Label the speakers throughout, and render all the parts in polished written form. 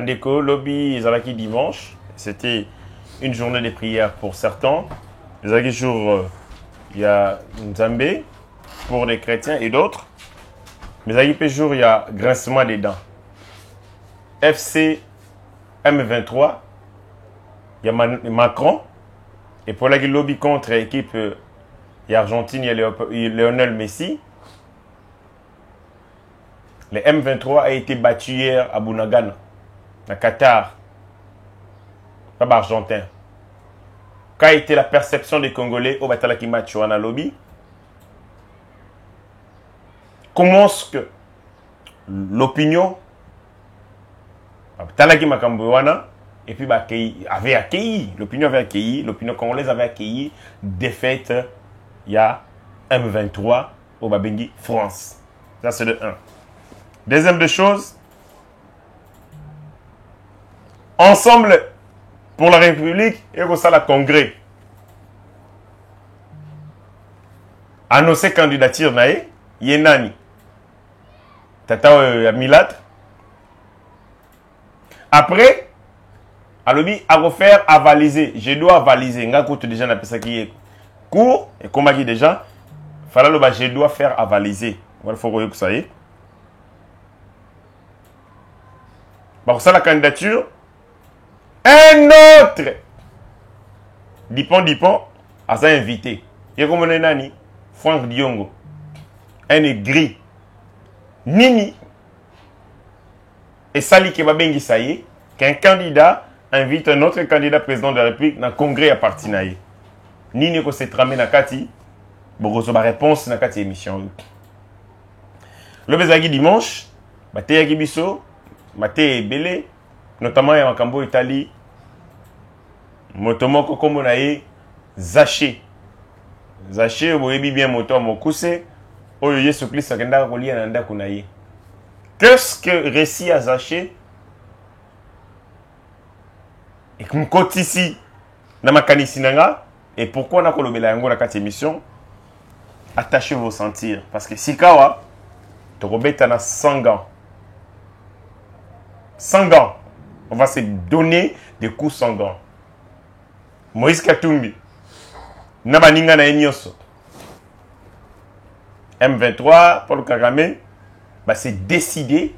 Speaker 1: Bandeko, lobby, Zalaki dimanche. C'était une journée de prière pour certains. Les jour, il y a Nzambé pour les chrétiens et d'autres. Mais à jour, il y a grincement des dents. FC M23, il y a Macron. Et pour la lobby contre l'équipe, il y a Argentine, il y a Lionel Messi. Le M23 a été battu hier à Bunagana, à Qatar, pas argentin. Quelle a été la perception des Congolais au Batalaki match à lobby? Comment est-ce que l'opinion et puis avait accueilli, l'opinion congolaise avait accueilli défaite il y a M23 au Babengi France. Ça c'est de 1. Deuxième de choses, ensemble pour la République et pour ça la Congrès. Annoncé candidature nae, Yenani. Tata Milat. Après, Alobi a refaire avaliser. Je dois avaliser. Nga coûte déjà na pesa qui est court et comme dit déjà, fallait je dois faire avaliser. Il faut que ça y est. Pour ça, la candidature, un autre Dipon a été invité. Il y a comme un nani, Franck Diongo, un gris, Nini, et Sali Kebabengi Saye, qu'un candidat invite un autre candidat président de la République dans le congrès à partir de Nini, qui s'est tramé dans Kati, pour recevoir réponse dans Kati émission. Le Bezagi dimanche, Bateya Gibiso, Maté Belé, notamment en Cambo Italie, Motomoko Komonaye, Zaché. Zaché, vous voyez bien Moto Mokuse, Oyo Yesu Christ Sakenda Koli Ananda Kunaye. Qu'est-ce que récit à Zaché? Et comme côté ici, dans ma canisinanga, et pourquoi on a kolobela yango na kati émission? Attachez vos sentirs. Parce que si kawa, tu rebêtes na 100 ans. 100 gants. On va se donner des coups sans gants. Moïse Katumbi. Nabaninga na Enyoso. M23, Paul Kagame. Bah, c'est décidé.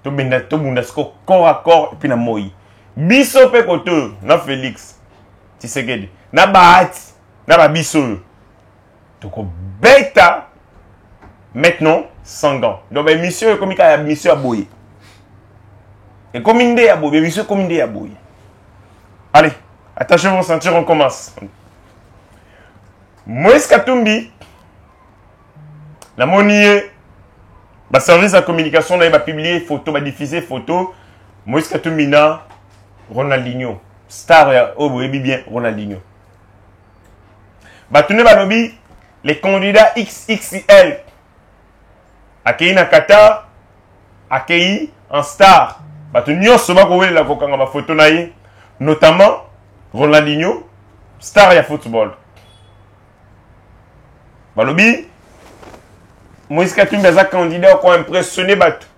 Speaker 1: To bundasko corps à corps. Et puis na Moïse. Biso pe koto. Na Félix. Tshisekedi. Na Bahati. Na Babiso. Donc, bêta. Maintenant, 100 gants. Donc, monsieur, comme il y a monsieur à Boye. Et comme il y a Boye, monsieur, comme il y a Boye. Allez, attachez vos ceintures, on commence. Moïse Katumbi, la monnaie, le service de communication, on a publié photo, on diffusé photo. Moïse Katumbi, na Ronaldinho. Star, oh, vous bien, Ronaldinho. Batoune Balobi, les candidats XXL. Accueillis na Qatar, accueillis en star. Batoune soba kowe la kokanga ba photo na ye, notamment Ronaldinho, star ya football. Balobi, Moïse Katumbi aza candidat ko impressionné batu.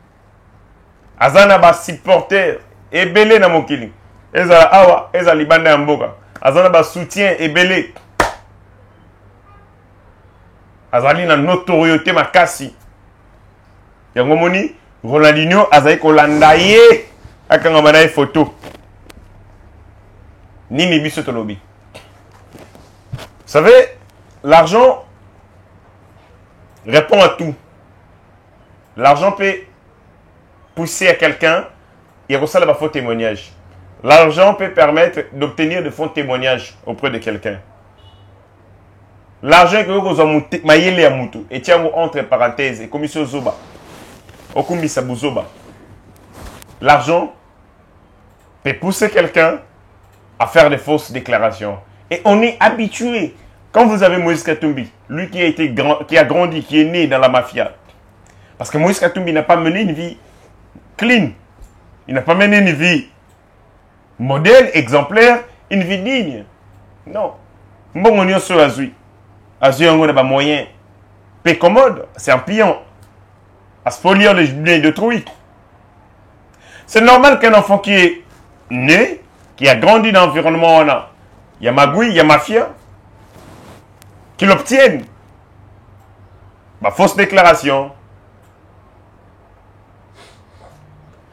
Speaker 1: Azana ba supporter ebele na mokili. Ezala awa, ezala libanda ya mboka. Azana ba soutien ebele. Azali na notoriété makasi. Yango moni Ronaldinho azali kolanda ye akanga bana photo. Nini biso tolobi. Vous savez, l'argent répond à tout. L'argent peut pousser à quelqu'un et ressentir un faux témoignage. L'argent peut permettre d'obtenir de faux témoignages auprès de quelqu'un. L'argent que vous avez maillé à Moutou et tiens entre parenthèses et commission Zoba. Okumbisa Buzoba. L'argent peut pousser quelqu'un à faire des fausses déclarations. Et on est habitué. Quand vous avez Moïse Katumbi, lui qui a grandi, qui est né dans la mafia. Parce que Moïse Katumbi n'a pas mené une vie clean. Il n'a pas mené une vie modèle, exemplaire, une vie digne. Non. Bon, on y a sur Azui. Azui, on a des moyens. Peu commode, c'est un pion. À spolier les biens d'autrui. C'est normal qu'un enfant qui est né, qui a grandi dans l'environnement, il y a magouille, il y a mafia, qu'il obtienne fausse déclaration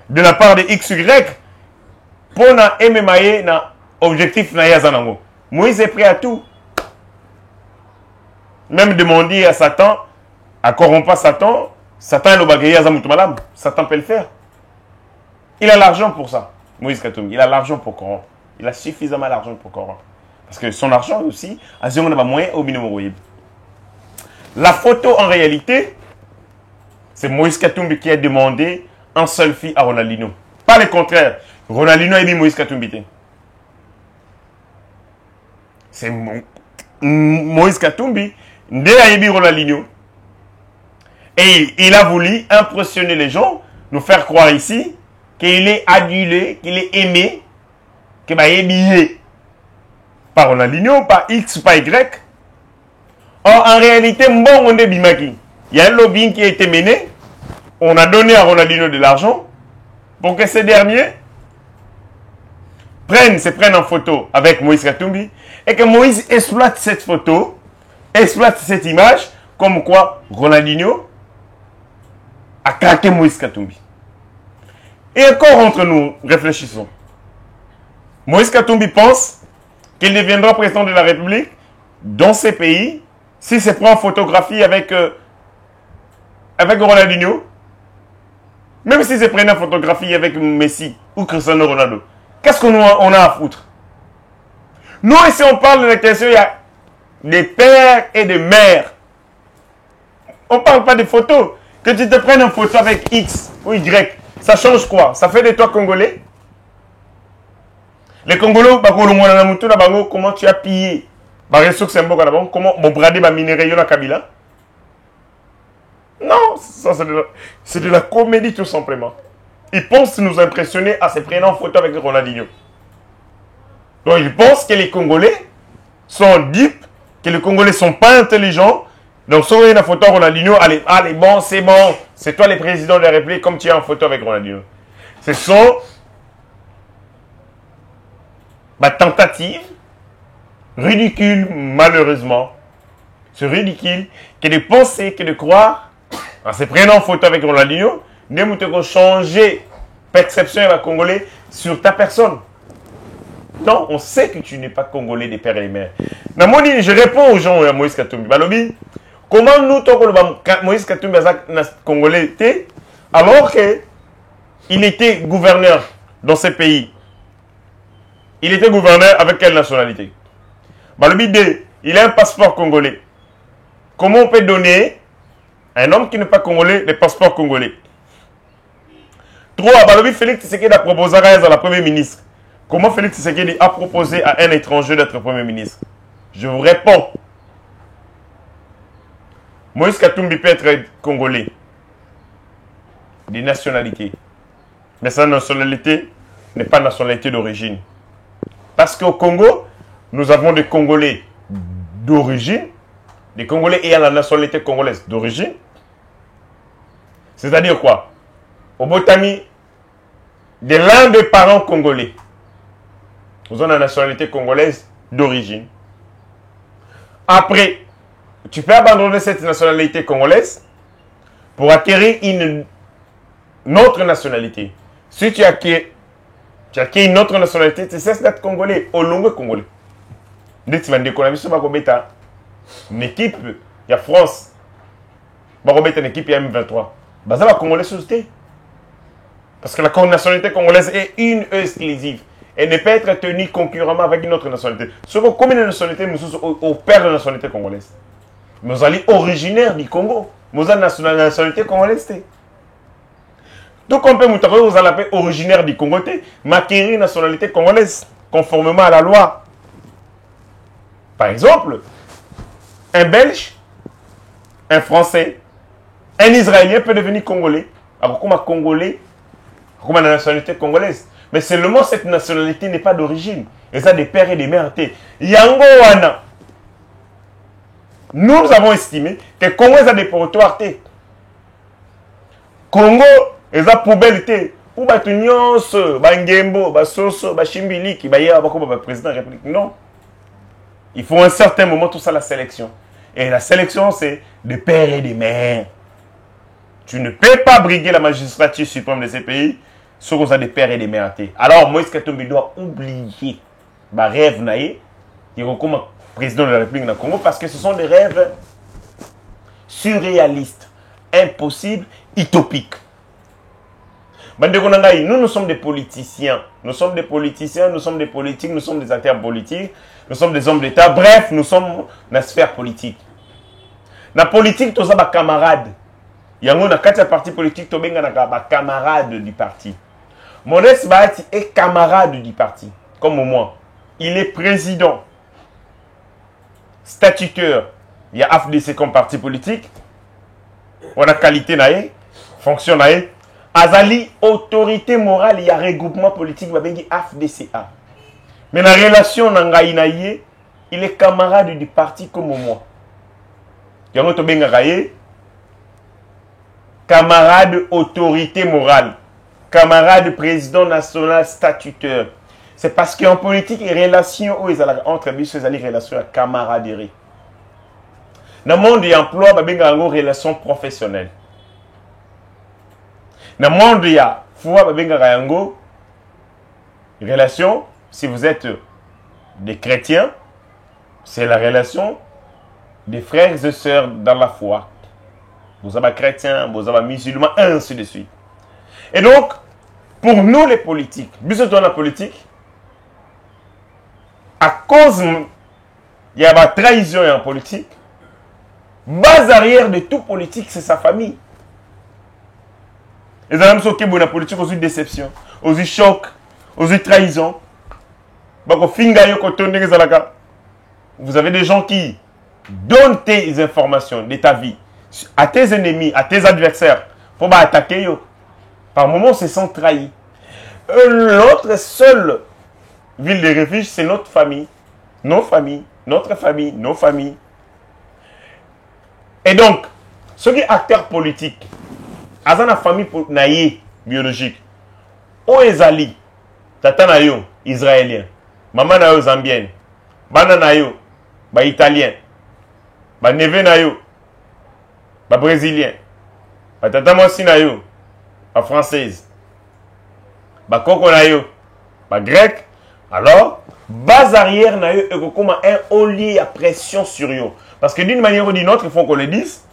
Speaker 1: de la part de XY pour MMAE na objectif na yazanango. Moïse est prêt à tout. Même demander à Satan, à corrompre Satan, Satan est le bagaille yazamutumalam. Satan peut le faire. Il a l'argent pour ça. Moïse Katumbi, il a l'argent pour corrompre. Il a suffisamment d'argent pour corrompre. Parce que son argent aussi, on a moyen au minimum. La photo, en réalité, c'est Moïse Katumbi qui a demandé un selfie à Ronaldinho. Pas le contraire. Ronaldinho a dit Moïse Katumbi. C'est Moïse Katumbi, a Ronaldinho. Et il a voulu impressionner les gens, nous faire croire ici qu'il est adulé, qu'il est aimé, qu'il est habillé par Ronaldinho, par X, par Y. Or, en réalité, on est bimaki. Il y a un lobbying qui a été mené. On a donné à Ronaldinho de l'argent pour que ces derniers se prennent en photo avec Moïse Katumbi et que Moïse exploite cette photo, exploite cette image, comme quoi Ronaldinho a craqué Moïse Katumbi. Et encore entre nous, réfléchissons. Moïse Katumbi pense qu'il deviendra président de la République dans ces pays s'il se prend en photographie avec Ronaldinho. Même s'il se prenait en photographie avec Messi ou Cristiano Ronaldo. Qu'est-ce qu'on a à foutre? Nous, ici, on parle de la question, il y a des pères et des mères. On ne parle pas de photos. Que tu te prennes en photo avec X ou Y, ça change quoi? Ça fait de toi Congolais? Les Congolais, comment tu as pillé? Comment mon bradé va minérer la Kabila? Non, ça c'est de la comédie tout simplement. Ils pensent nous impressionner en se prenant en photo avec Ronaldinho. Donc ils pensent que les Congolais sont deep, que les Congolais ne sont pas intelligents. Donc si on a une photo avec Ronaldinho, allez, bon, c'est toi le président de la République comme tu es en photo avec Ronaldinho. Ce sont tentatives ridicules, malheureusement. C'est ridicule que de penser, que de croire, en se prenant en photo avec Ronaldinho, nous devons changer perception des Congolais sur ta personne. Non, on sait que tu n'es pas Congolais des pères et des mères. Je réponds aux gens à Moïse Katumbi. Balobi, comment nous, Moïse Katumbi est Congolais, alors qu'il était gouverneur dans ce pays? Il était gouverneur avec quelle nationalité? Balobi, il a un passeport congolais. Comment on peut donner à un homme qui n'est pas congolais le passeport congolais? 3. Balobi, Félix Tshisekedi a proposé à la Premier ministre. Comment Félix Tshisekedi a proposé à un étranger d'être Premier ministre? Je vous réponds. Moïse Katumbi peut être congolais. Des nationalités. Mais sa nationalité n'est pas nationalité d'origine. Parce qu'au Congo, nous avons des Congolais d'origine, des Congolais ayant la nationalité congolaise d'origine. C'est-à-dire quoi? Au Botami, de l'un des parents congolais. Nous avons la nationalité congolaise d'origine. Après, tu peux abandonner cette nationalité congolaise pour acquérir une autre nationalité. Si tu acquiers une autre nationalité, tu cesses d'être congolais, au long congolais. Dès que tu vas décoller, une équipe, il y a France, une équipe, il y a M23. Ça va congolais société. Parce que la nationalité congolaise est une exclusive. Elle ne peut être tenue concurremment avec une autre nationalité. Sauf combien de nationalités nous sommes au père de la nationalité congolaise? Nous sommes originaires du Congo. Nous sommes la nationalité congolaise. Donc on peut vous appeler originaire du Congo, mais acquérir une nationalité congolaise, conformément à la loi. Par exemple, un Belge, un Français, un Israélien peut devenir Congolais. Alors comment Congolais, comment la nationalité congolaise? Mais seulement cette nationalité n'est pas d'origine. Et ça des pères et des mères. Yango Wana. Nous avons estimé que Congo est des territoires. Congo est la poubelle. Ou batu nyonso, bangembo, basoso, bashimbiliki, baya bako ba président de la République. Non. Il faut à un certain moment tout ça la sélection. Et la sélection c'est de pères et de mères. Tu ne peux pas briguer la magistrature suprême de ces pays sur cause des pères et des mères. Alors Moïse Katumbi doit oublier ma rêve naïe qui est comme président de la République du Congo parce que ce sont des rêves surréalistes, impossibles, utopiques. Nous sommes des politiciens. Nous sommes des politiciens, nous sommes des politiques, nous sommes des acteurs politiques, nous sommes des hommes d'État. Bref, nous sommes dans la sphère politique. Dans la politique, nous sommes des camarades. Il y a un parti politique, nous sommes des camarades du parti. Modeste Bahati est camarade du parti, comme moi. Il est président, statuteur. Il y a AFDC comme parti politique. On a qualité, fonction. Azali, autorité morale, il y a regroupement politique, il AFDCA. Mais la relation, il est camarade du parti comme moi. Il y a camarade autorité morale, camarade président national statuteur. C'est parce qu'en politique, les relations entre les relations de camaraderie. Dans le monde de l'emploi, il y a une relation professionnelle. Dans le monde, il y a une relation, si vous êtes des chrétiens, c'est la relation des frères et sœurs dans la foi. Vous avez chrétiens, vous avez musulmans, ainsi de suite. Et donc, pour nous les politiques, bien dans la politique, à cause il y a la trahison en politique, base arrière de tout politique, c'est sa famille. Les gens qui sont en politique, ont eu déception, ont eu choc, ont eu trahison. Vous avez des gens qui donnent tes informations de ta vie à tes ennemis, à tes adversaires, pour attaquer. Par moments, se sentent trahis. L'autre seule ville de refuge, c'est notre famille. Nos familles, notre famille, nos familles. Et donc, ceux qui sont acteurs politiques, ils ont une famille biologique. O ezali, tata na yo, israélien. Maman na yo, zambienne. Bana na yo, ba italien. Ba neve na yo, ba brésilien. Ba tata mosi na yo, ba française. Ba koko na yo, ba grec. Alors, base arrière na yo, et comme un haut lié à pression sur yo. Parce que d'une manière ou d'une autre, il faut qu'on le dise,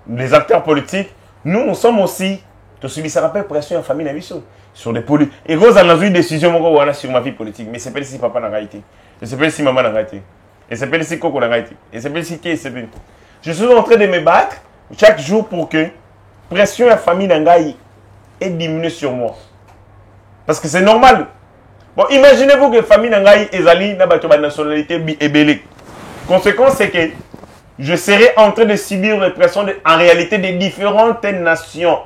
Speaker 1: les acteurs politiques, nous sommes aussi, tu subis ça rappelle pression en famille, sur des politiques. Et Rose a une décision sur ma vie politique, mais c'est pas si papa n'a été. Et c'est pas si maman n'a été. Et c'est pas si coco n'a été. Et c'est pas si qui c'est. Je suis en train de me battre chaque jour pour que pression en famille n'angaï est diminuée sur moi. Parce que c'est normal. Bon, imaginez-vous que la famille n'angaï ezali n'a pas de nationalité ébélée. Conséquence, c'est que je serai en train de subir les pressions en réalité des différentes nations,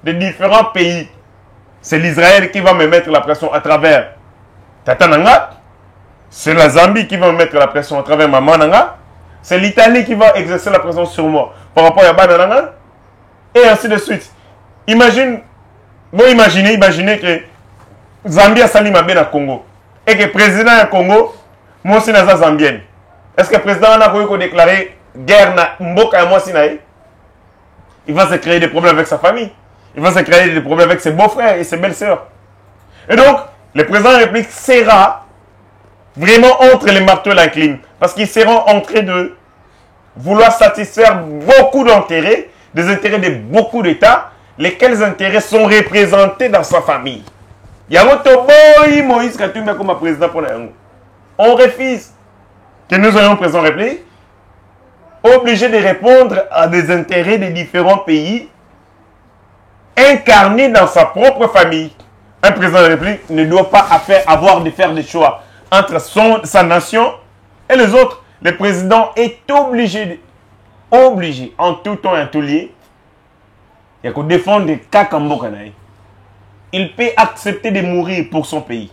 Speaker 1: des différents pays. C'est l'Israël qui va me mettre la pression à travers Tata Nanga. C'est la Zambie qui va me mettre la pression à travers Maman Nanga. C'est l'Italie qui va exercer la pression sur moi par rapport à Bana Nanga. Et ainsi de suite. Imagine, bon, imaginez que Zambie a sali mabé na Congo. Et que le président du Congo, moi aussi naza zambienne. Est-ce que le président a déclaré guerre na mboka ya moi sinaï? Il va se créer des problèmes avec sa famille. Il va se créer des problèmes avec ses beaux-frères et ses belles-sœurs. Et donc, le président de la République sera vraiment entre les marteaux et l'incline. Parce qu'ils seront en train de vouloir satisfaire beaucoup d'intérêts, des intérêts de beaucoup d'États, lesquels intérêts sont représentés dans sa famille. Il y a un boy Moïse Katumbi comme président pour la Yango. On refuse que nous ayons un président de la République obligé de répondre à des intérêts des différents pays incarnés dans sa propre famille. Un président de la République ne doit pas avoir de faire des choix entre sa nation et les autres. Le président est obligé en tout temps et en tout lieu, il y a qu'à défendre des cas comme Bokanaï. Il peut accepter de mourir pour son pays.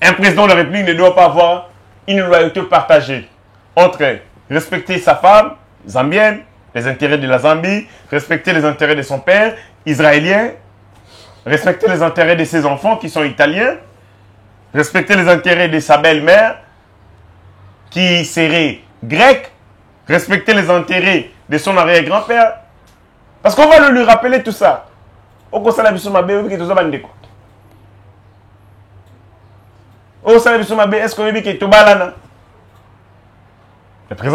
Speaker 1: Un président de la République ne doit pas avoir une loyauté partagée entre respecter sa femme, zambienne, les intérêts de la Zambie, respecter les intérêts de son père, israélien, respecter les intérêts de ses enfants qui sont italiens, respecter les intérêts de sa belle-mère qui serait grecque, respecter les intérêts de son arrière-grand-père. Parce qu'on va lui rappeler tout ça. Le président de la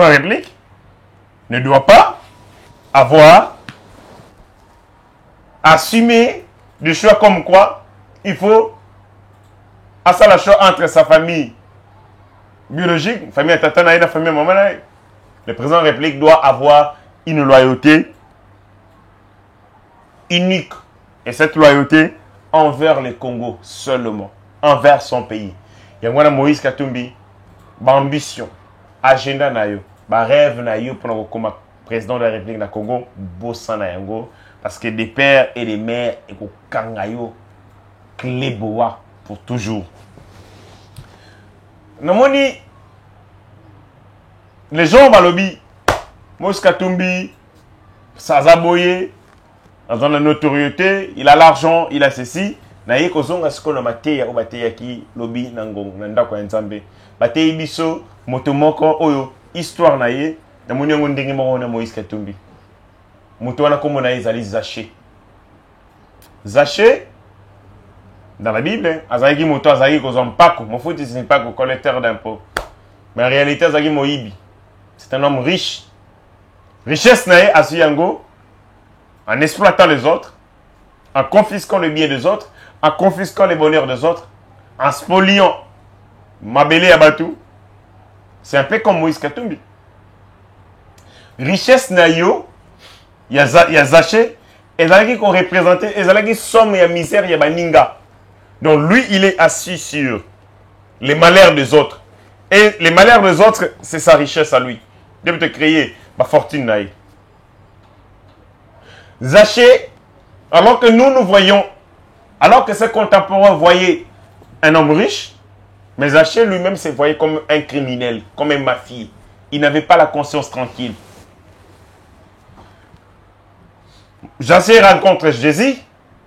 Speaker 1: République ne doit pas avoir assumé des choix comme quoi il faut faire le choix entre sa famille biologique, famille Tatana et la famille Mamana. Le président de la République doit avoir une loyauté unique. Et cette loyauté envers le Congo seulement, envers son pays. Il y a Moïse Katumbi, ambition, agenda nayo, rêve nayo pour comme président de la République du Congo, bossan nayango, parce que des pères et des mères et kangayo clé boa pour toujours. Namoni les gens balobi Moïse Katumbi Sazaboye dans la notoriété, il a l'argent, il a ceci. Naye kozonga sikola mateya obateya ki lobi nango ndako ya Nzambe. Bateyi biso motomoko oyo histoire naye na munyango ndenge moko na Moïse Katumbi. Moto wana komo naye ezali Zaché. Zaché dans la Bible, azaki moto azaki kozwa mpako, mofuti c'est pas collecteur d'impôts. Mais en réalité azaki moyibi. C'est un homme riche. Richesse naye asiyango en exploitant les autres, en confisquant le bien des autres, en confisquant les bonheurs des autres, en spoliant Mabele Abatou. C'est un peu comme Moïse Katumbi. Richesse nayo, il y a Zaché, et Zalaki qu'on représentait, et Zalaki somme et misère, il y a Baninga. Donc lui, il est assis sur les malheurs des autres. Et les malheurs des autres, c'est sa richesse à lui. Il peut te créer ma fortune naïe. Zaché, alors que nous voyons, alors que ses contemporains voyaient un homme riche, mais Zaché lui-même se voyait comme un criminel, comme un mafieux. Il n'avait pas la conscience tranquille. Zaché rencontre Jésus.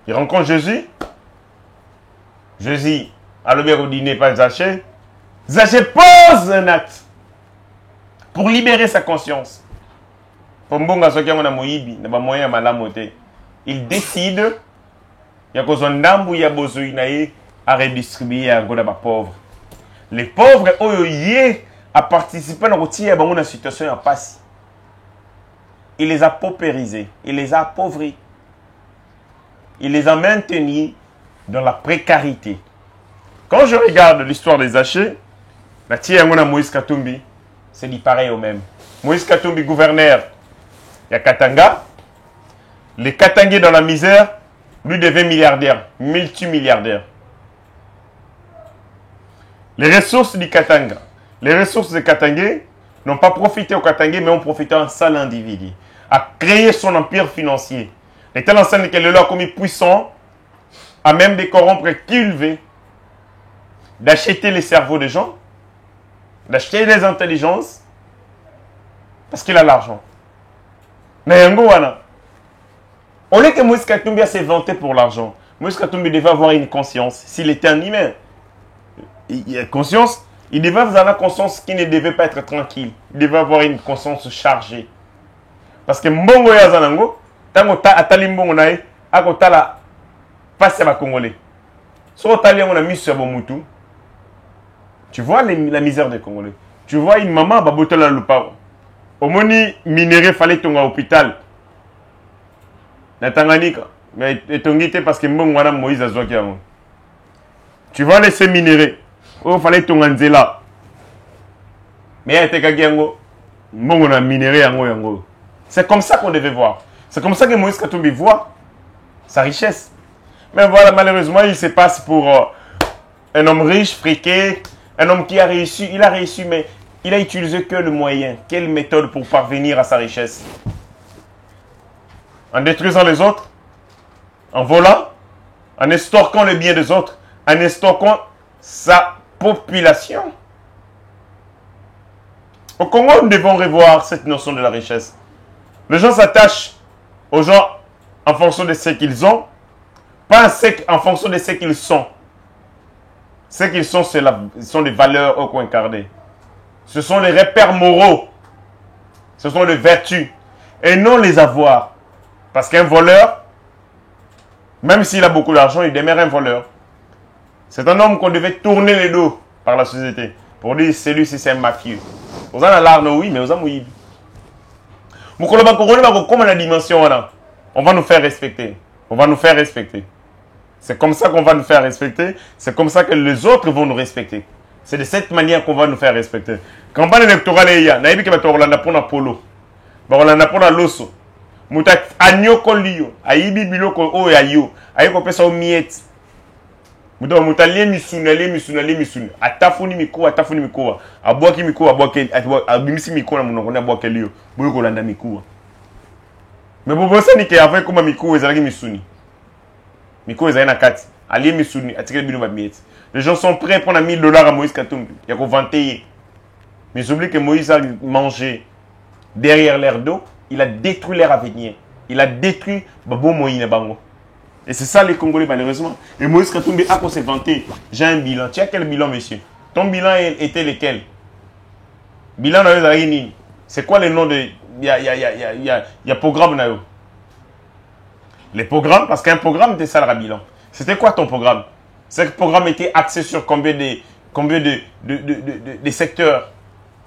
Speaker 1: Il rencontre Jésus. Jésus, à l'obéir au dîner par Zaché. Zaché pose un acte pour libérer sa conscience. Il décide à redistribuer à les pauvres. Les pauvres à participer à la situation en passe. Il les a paupérisés, il les a appauvris. Il les a maintenus dans la précarité. Quand je regarde l'histoire des Zaché, la tienne Moïse Katumbi, c'est dit pareil au même. Moïse Katumbi, gouverneur, il y a Katanga. Les Katangais dans la misère, lui devient milliardaire, multimilliardaire. Les ressources du Katanga, les ressources des Katangais n'ont pas profité au Katangais, mais ont profité à un seul individu, à créer son empire financier. Les tels enseignes que le loi commis puissant, à même de corrompre qui il veut, d'acheter les cerveaux des gens, d'acheter les intelligences, parce qu'il a l'argent. Mais au lieu que Moïse Katumbi s'est vanté pour l'argent, Moïse Katumbi devait avoir une conscience. S'il était un humain, il a conscience, il devait avoir une conscience qui ne devait pas être tranquille. Il devait avoir une conscience chargée. Parce que Mbongo Yazanango, tango ta atali Mbongo nae, akota la face à Congolais. So atali on a mis sur Bomutu. Tu vois la misère des Congolais. Tu vois une maman babotela lupao. Au moni minéré fallait tomber à l'hôpital. Na Tanganyika. Mais tongité parce que Mbongo wana Moïse azwaki yango. Tu vois les minérés. Oh fallait tomber en Nzela. Mais il était kagiango. Mbongo na minéré yango yango. C'est comme ça qu'on devait voir. C'est comme ça que Moïse Katumbi voit sa richesse. Mais voilà, malheureusement, il se passe pour un homme riche, friqué, un homme qui a réussi. Il a réussi, mais il a utilisé que le moyen. Quelle méthode pour parvenir à sa richesse? En détruisant les autres, en volant, en estorquant le bien des autres, en estorquant sa population. Au Congo, nous devons revoir cette notion de la richesse. Les gens s'attachent aux gens en fonction de ce qu'ils ont, Pas en fonction de ce qu'ils sont. Ce qu'ils sont, ce sont des valeurs au coin incarnées. Ce sont les repères moraux. Ce sont les vertus. Et non les avoirs. Parce qu'un voleur, même s'il a beaucoup d'argent, il demeure un voleur. C'est un homme qu'on devait tourner les dos par la société. Pour dire, celui-ci c'est un mafieux. Vous avez l'arme, oui, mais vous avez oui. Comme la dimension, on va nous faire respecter. On va nous faire respecter. C'est comme ça qu'on va nous faire respecter. C'est comme ça que les autres vont nous respecter. C'est de cette manière qu'on va nous faire respecter. Campagne électorale, il y a des gens qui ont polo. Ils ont l'osso. Muta anyo kolio. Ayibi biloko o yayo. Ayiko pesa o miet. Muta lie misuna. Atafuni mikuwa. Abwaki mikuwa. Abimisi mikuwa na munokone abwaki liyo. Boyo kolanda mikuwa. Mais bobo ça ni ke avant comme mikuwa ezalaki misuni. Mikuwa ezalaki na kati. Alie misuni atikeli bino ba miet. Les gens sont prêts à prendre $1000 à Moïse Katumbi. Il y a qu'on vanter. Mais j'oublie que Moïse a mangé derrière l'air d'eau. Il a détruit l'air à venir. Il a détruit Babo Moïne Bango. Et c'est ça les Congolais malheureusement. Et Moïse Katumbi a qu'on s'est vanté. J'ai un bilan. Tu as quel bilan, monsieur? Ton bilan était lequel? Bilan dans les. C'est quoi le nom de. Il y a programme là. Les programmes, parce qu'un programme était ça le bilan. C'était quoi ton programme? Ce programme était axé sur combien de secteurs?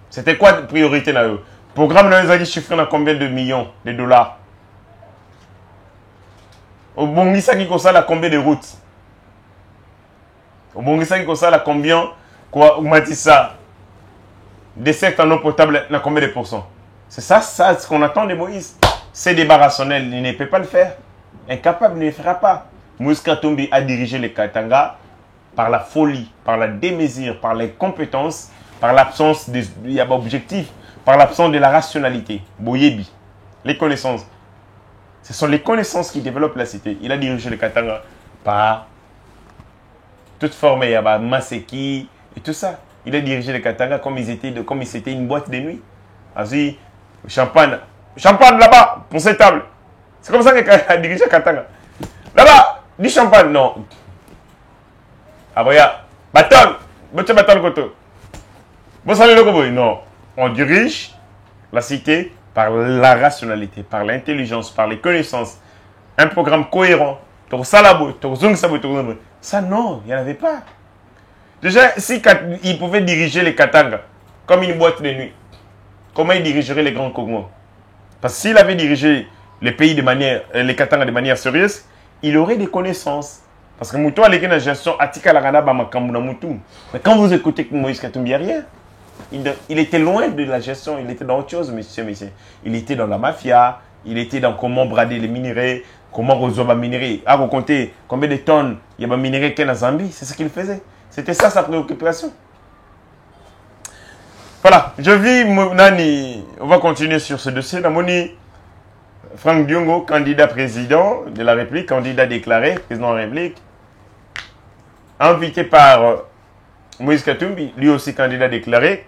Speaker 1: C'était quoi la priorité là? Le programme là, ils chiffré dans combien de millions de dollars? Au bon ça qui concerne combien de routes? Au bon ça qui concerne combien quoi on dit ça? Des secteurs en eau potable dans combien de pourcents? C'est ça ce qu'on attend de Moïse. C'est débarrassonnel, il ne peut pas le faire. Incapable, il ne le fera pas. Moïse Katumbi a dirigé les Katanga par la folie, par la démesure, par l'incompétence, par l'absence d'objectifs, par l'absence de la rationalité. Boyebi, les connaissances. Ce sont les connaissances qui développent la cité. Il a dirigé les Katanga par toute forme, il y a Maseki et tout ça. Il a dirigé les Katanga comme c'était une boîte de nuit. Vas-y, champagne là-bas, pour cette table. C'est comme ça qu'il a dirigé Katanga. Là-bas, du champagne, non. Aboya, bâton, koto. Non, on dirige la cité par la rationalité, par l'intelligence, par les connaissances. Un programme cohérent. Ça, non, il n'y en avait pas. Déjà, si il pouvait diriger les Katanga comme une boîte de nuit, comment il dirigerait les grands Congo? Parce que s'il avait dirigé les Katanga de manière sérieuse, il aurait des connaissances. Parce que Moutou a la gestion Atika Lagana Bamakamuna Moutou. Mais quand vous écoutez Moïse Katumbi, il n'y a rien. Il était loin de la gestion, il était dans autre chose, monsieur. Il était dans la mafia, il était dans comment brader les minéraux, comment résoudre les minéraux. Ah, vous comptez combien de tonnes il y a des minéraux qu'il y a en Zambie, c'est ce qu'il faisait. C'était ça sa préoccupation. Voilà, je vis Nani, on va continuer sur ce dossier. Namoni, Franck Diongo, candidat président de la République, candidat déclaré, président de la République, invité par Moïse Katumbi, lui aussi candidat déclaré.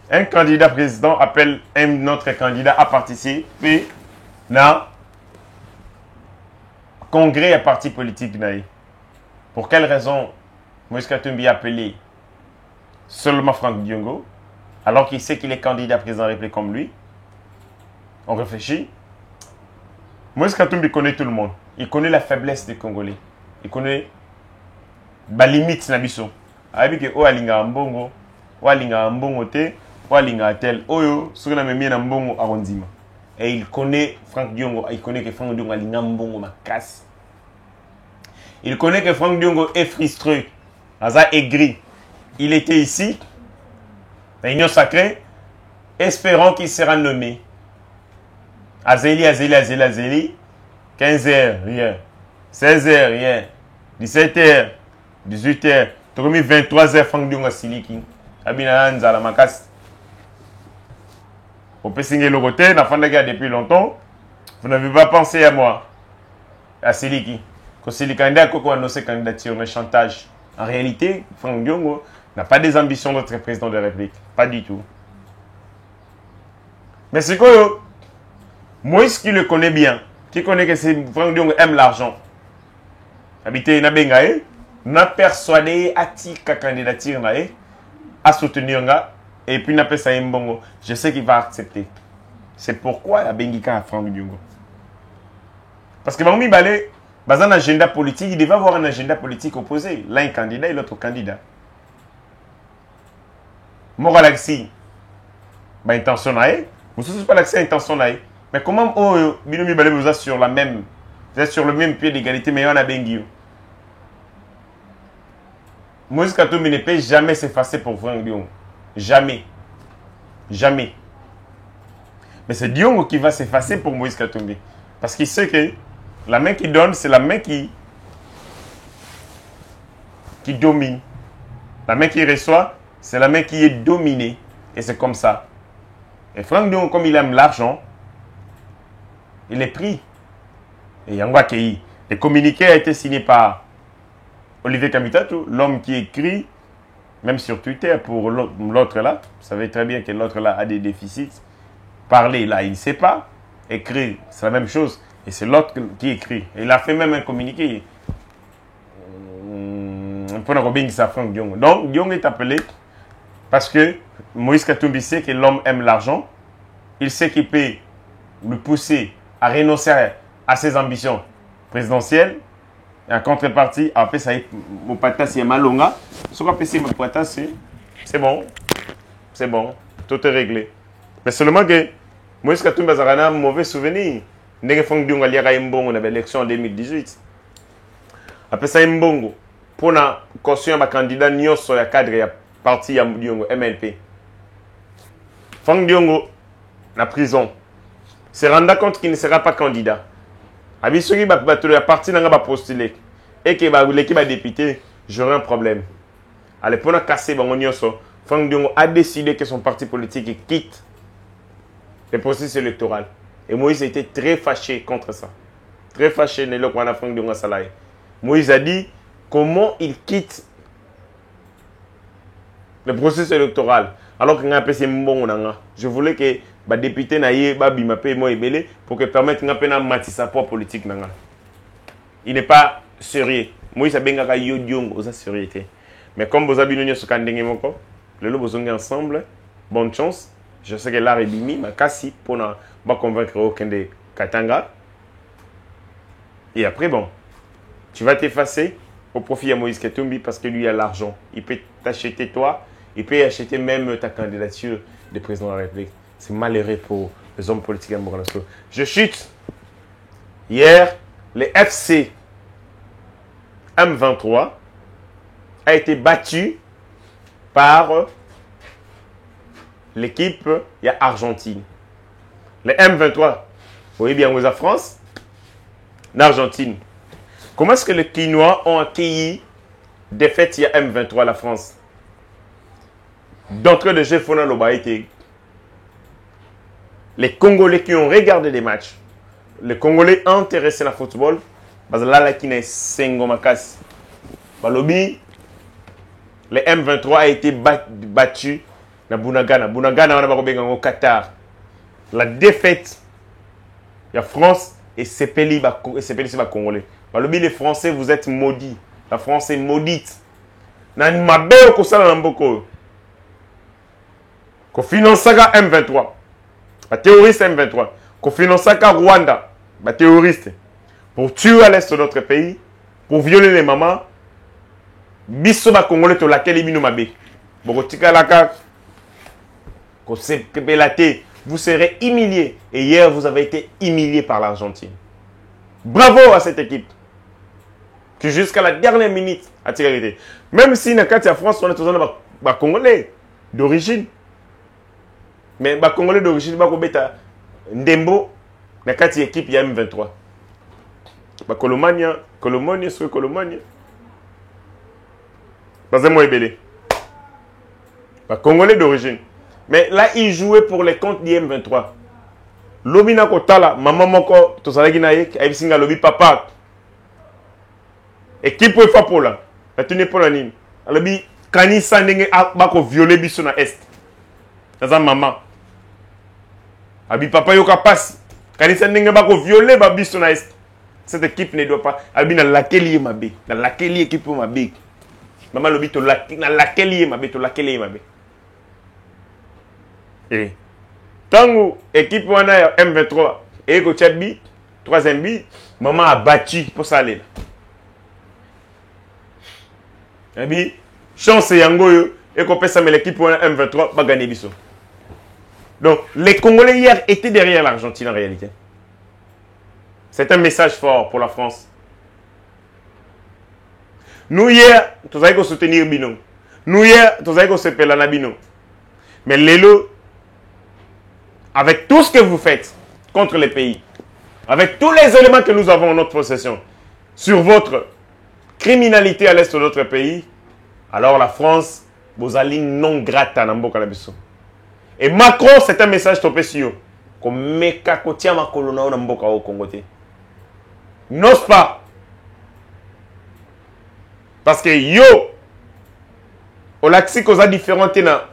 Speaker 1: Un candidat président appelle un autre candidat à participer dans le congrès à parti politique. Pour quelle raison Moïse Katumbi a appelé seulement Franck Diongo, alors qu'il sait qu'il est candidat président de la République comme lui? On réfléchit. Moïse Katumbi connaît tout le monde. Il connaît la faiblesse des Congolais. Il connaît la limite na biso. Abi ke o alinga mbongo, o alinga mbongo te, o alinga tel. Oyo, soki na memi na mbongo arondima. Et il connaît Franck Diongo, il connaît que Franck Diongo alinga mbongo makasi. Il connaît que Franck Diongo est frustré, aza aigri. Il était ici, réunion sacrée, espérant qu'il sera nommé. Azeli, 15h, rien. 16h, rien. 17h, 18h. Tu as mis 23h, Franck Diongo Siliki. Abina Nzala Makas. On peut signer le côté, n'a pas de guerre depuis longtemps. Vous n'avez pas pensé à moi. À Siliki. Quand c'est le candidat qui a annoncé candidature, mais chantage. En réalité, Franck Diongo n'a pas des ambitions d'être président de la République. Pas du tout. Mais c'est quoi? Moïse qui le connaît bien, qui connaît que Franck Diongo aime l'argent, habité na bengae na persuadé atika candidature nae à soutenir nga et puis n'a pas ça mbongo, je sais qu'il va accepter. C'est pourquoi la bengika à Franck Diongo. Parce que Bangoumi Balé, dans un agenda politique, il devait avoir un agenda politique opposé. L'un candidat et l'autre candidat. Moi, l'axi, intention nae, vous ne pas l'accès intention nae. Mais comment Binoumi Balé vous êtes sur la même, vous êtes sur le même pied d'égalité, mais on a Bengio. Moïse Katumbi ne peut jamais s'effacer pour Franck Diongo. Jamais. Jamais. Mais c'est Diongo qui va s'effacer pour Moïse Katumbi. Parce qu'il sait que la main qui donne, c'est la main qui domine. La main qui reçoit, c'est la main qui est dominée. Et c'est comme ça. Et Franck Diongo, comme il aime l'argent, il est pris. Et Yangwa Kei. Le communiqué a été signé par Olivier Kamitatou, l'homme qui écrit, même sur Twitter, pour l'autre là. Vous savez très bien que l'autre là a des déficits. Parler là, il ne sait pas. Écrire, c'est la même chose. Et c'est l'autre qui écrit. Et il a fait même un communiqué. Franck Diongo. Donc, Diongo est appelé parce que Moïse Katumbi sait que l'homme aime l'argent. Il sait qu'il peut le pousser à renoncer à ses ambitions présidentielles. Et en contrepartie, après ça, mon pata, c'est Malonga. Ce qu'on peut mon pata, c'est bon. C'est bon. Tout est réglé. Mais seulement que Moïse Katumbi a un mauvais souvenir. Ndenge Franck Diongo aliaka Mbongo na l'élection en 2018. Après ça Mbongo pour na caution ba candidat nyonso ya cadre ya parti ya Diongo MLP. Franck Diongo na prison. Se renda compte qu'il ne sera pas candidat. Abisoki ba ya parti nanga ba postuler et que ba l'équipe ba député, j'aurai un problème. Allez pour na casser bango nyonso, Franck Diongo a décidé que son parti politique quitte le processus électoral. Et Moïse a été très fâché contre ça. Très fâché. Moïse a dit comment il quitte le processus électoral. Alors que je voulais que les députés pour que permettre de matcher sa propre politique. Il n'est pas sérieux. Moïse a bien dit sérieux. Mais comme vous avez dit, le ensemble, bonne chance. Je sais que l'art est bimi, mais kasi pour ne pas convaincre aucun des Katanga. Et après, bon, tu vas t'effacer au profit de Moïse Katumbi parce que lui a l'argent. Il peut t'acheter toi, il peut acheter même ta candidature de président de la République. C'est malheureux pour les hommes politiques à Mouranasso. Je chute. Hier, le FC M23 a été battu par l'équipe, il y a Argentine. Les M23, vous voyez bien où est la France, l'Argentine. Comment est-ce que les Quinois ont accueilli des fêtes il y a M23 la France? D'entrée de jeu, Fona Loba été. Les Congolais qui ont regardé les matchs, les Congolais intéressés dans le football, parce que là, la Kine Sengomakas. Balobi, les M23 a été battus na Bunagana. Bunagana, on a au Qatar. La défaite, il y a France et Sepeli, c'est les Congolais. Balobi, les Français, vous êtes maudits. La France est maudite. Nan mabé ko sala namboko. Ko financera M23. La terroriste M23. Ko financera Rwanda. La terroriste. Pour tuer à l'est de notre pays. Pour violer les mamans. Biso ba Congolais to laquelle ibino mabé. Bokotika laka. Ko sepelate. Vous serez humiliés. Et hier, vous avez été humiliés par l'Argentine. Bravo à cette équipe. Qui jusqu'à la dernière minute a tiré. Même si dans la France, on est tous en Congolais d'origine. Mais les Congolais d'origine, Ndembo, dans la équipe, il y a M23. Colomania, sur Colomania. Basez-moi belé. Les Congolais d'origine. Mais là, ils jouaient pour les comptes d'IM23. Lobina Kotala, maman moko, to salagi na yek, aïbisinga lobi papa. Équipe pour faire pour là. La tenue pour la nime. Lobi, kani sandenge bako violer biso na est. Naza maman. Abi papa yoka passe. Kani sandenge bako violer ba biso na est. Cette équipe ne doit pas. Albi, dans laquelle il est ma bé. Dans laquelle équipe ma bé. Maman, le bito, dans laquelle il est ma bé. Dans laquelle il est ma bé. Et tant que l'équipe M23 et que Tchadbi, 3e but, maman a battu pour ça aller là. Et puis, chance Yango et qu'on peut ça, mais l'équipe M23 va gagner biso. Donc, les Congolais hier étaient derrière l'Argentine en réalité. C'est un message fort pour la France. Nous hier, nous avons soutenir Bino. Nous hier, nous avons se peler Bino. Mais Lélo, avec tout ce que vous faites contre les pays, avec tous les éléments que nous avons en notre possession, sur votre criminalité à l'est de notre pays, alors la France, vous allez non grata dans Mboka Nabiso. Et Macron, c'est un message topé sur comme meka kotia makolona na Mboka au Congo. N'ose pas. Parce que yo, au laxi causa différente na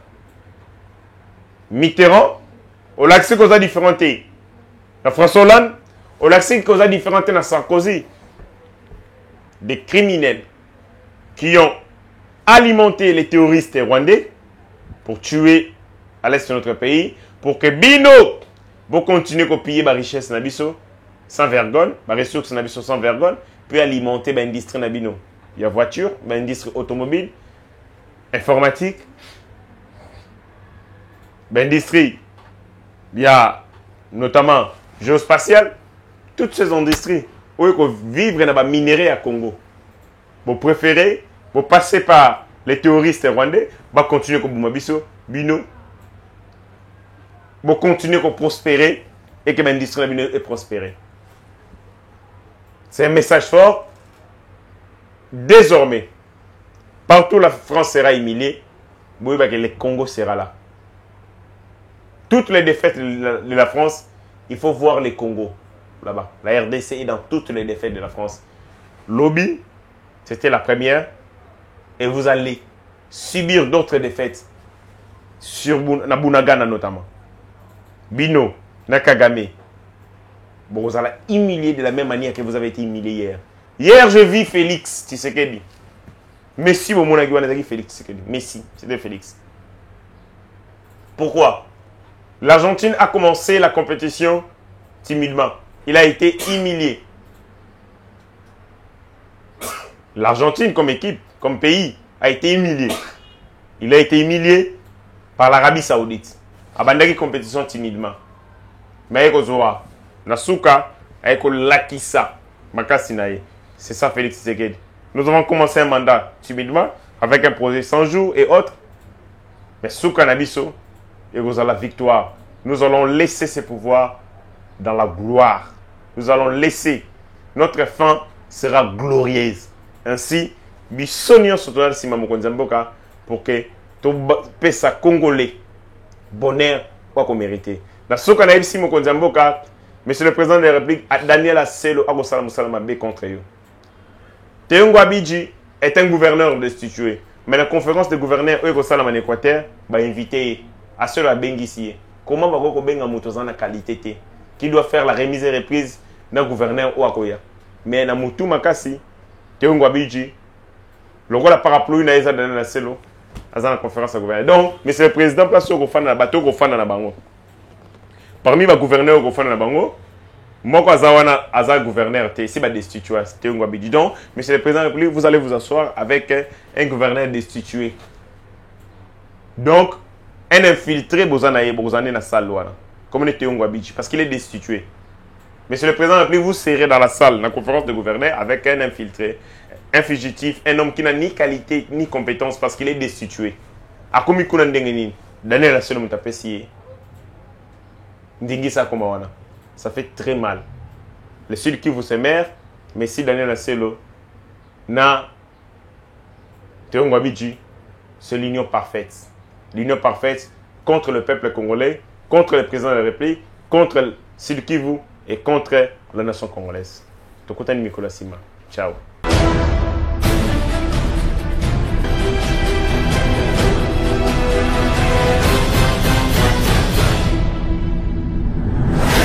Speaker 1: Mitterrand, au laxi causa différente na François Hollande, au laxi causa différente na Sarkozy. Des criminels qui ont alimenté les terroristes rwandais pour tuer à l'est de notre pays, pour que Bino vous continuez à piller la richesse nabiso sans vergogne, la ressource nabiso sans vergogne, puis alimenter l'industrie nabino. Il y a voiture, l'industrie automobile, informatique, l'industrie, il y a notamment géospatiale, toutes ces industries où il faut vivre dans les minéraux à Congo. Vous préférez, vous passez par les terroristes rwandais, vous continuez comme Boumabiso, Bino, vous continuez à prospérer et que l'industrie est prospérée. C'est un message fort. Désormais, partout la France sera humiliée, vous voyez que le Congo sera là. Toutes les défaites de la France, il faut voir les Congo là-bas. La RDC est dans toutes les défaites de la France. Lobby, c'était la première. Et vous allez subir d'autres défaites sur Bunagana notamment. Bino, Nakagame. Bon, vous allez humilier de la même manière que vous avez été humilié hier. Hier, je vis Félix Tshisekedi. Messi, au Monagui, Félix Tshisekedi. Messi, c'était Félix. Pourquoi? L'Argentine a commencé la compétition timidement. Il a été humilié. L'Argentine, comme équipe, comme pays, a été humilié. Il a été humilié par l'Arabie Saoudite. Abandaki compétition timidement. Mais avec Ozoa, Nasuka, avec Lakissa, Makasinaye. C'est ça, Félix Tshisekedi. Nous avons commencé un mandat timidement, avec un projet 100 jours et autres. Mais Souka Nabiso, et vous avez la victoire. Nous allons laisser ces pouvoirs dans la gloire. Nous allons laisser. Notre fin sera glorieuse. Ainsi, Bissonion Sotonal Simamokonzamboka pour que tout pesa congolais bonheur quoi qu'on mérite. La Souka Naïb Simokonzamboka, Monsieur le Président de la République, Daniel Asselo Agosala Moussalama B contre eux. Théongo Abidji est un gouverneur destitué. Mais la conférence des gouverneurs Agosala en Équateur va inviter à ceux à Bengissier. Comment va vous benga moutozan la qualité qui doit faire la remise et reprise d'un gouverneur ou Akoya. Mais na Moutou Makasi, Théongo Abidji, le rôle la parapluie na Eza Daniel Asselo, à la conférence des gouverneurs. Donc, Monsieur le Président, place au Gofana na bateau Gofana na Bango. Parmi les gouverneurs Gofana na Bango, moi, Aza gouverneur, c'est ma destitué. Donc, Monsieur le Président de la République, vous allez vous asseoir avec un gouverneur destitué. Donc, un infiltré, vous en avez dans la salle, comme parce qu'il est destitué. Monsieur le Président de la République, vous serez dans la salle, dans la conférence de gouverneur, avec un infiltré, un fugitif, un homme qui n'a ni qualité ni compétence parce qu'il est destitué. A komi kuna ndengeni, Daniel Asselo mutapesi. Ndingisa komawana. Ça fait très mal. Le Sud qui vous se mère, mais si Daniel Asselo na Théongo Abidji, c'est l'union parfaite. L'union parfaite contre le peuple congolais, contre le président de la République, contre le Sud Kivu et contre la nation congolaise. Tokotani Mikola Sima. Ciao.